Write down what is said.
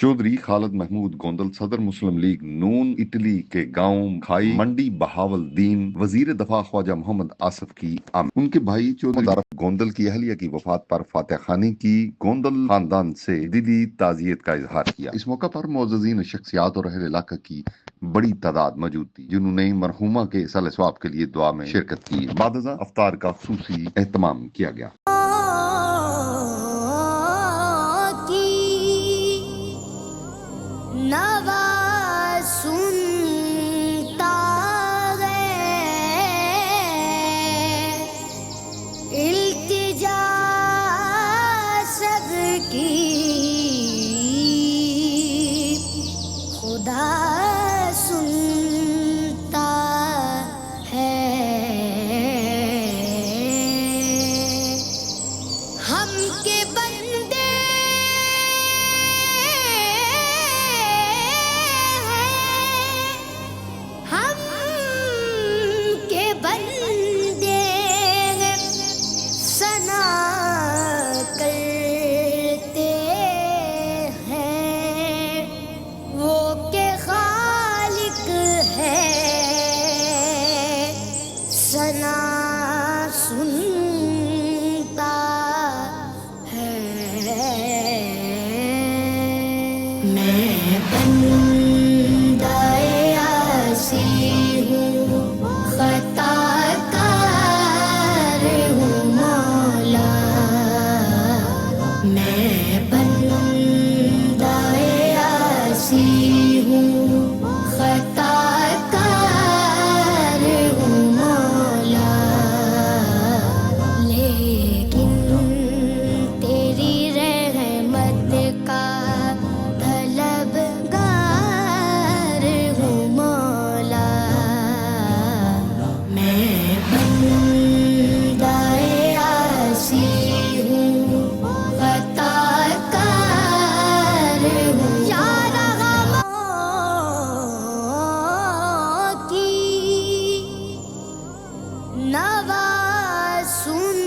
चौधरी खालिद महमूद गोंदल सदर मुस्लिम लीग नून इटली के गांव खाई मंडी बहावलदीन वजीर दफा ख्वाजा मोहम्मद आसिफ की आमद। उनके भाई चौधरी गोंदल की अहलिया की वफात पर फातह खानी की गोंदल खानदान से दिली ताजियत का इजहार किया। इस मौका पर मोअज़्ज़ज़ीन शख्सियात और अहले इलाका की बड़ी तादाद मौजूद थी, जिन्होंने मरहुमा के साल स्वाब के लिए दुआ में शिरकत की। बाद अफ्तार का खुसूसी एहतमाम किया गया। सुनता है इल्तिजा सबकी, खुदा सुनता है। हम के बंदे बंदे सना करते हैं, वो के खालिक है सना सुनता है। मैं बंदाए आसी हूँ, खताकार हूँ मौला। मैं बंदाए आसी हूँ, खताकार हूँ मौला। लेकिन तेरी रहमत का तलबगार हूँ मौला। मैं बंदाए आसी हूँ, खताकार हूँ। या रहमों की नवा सुन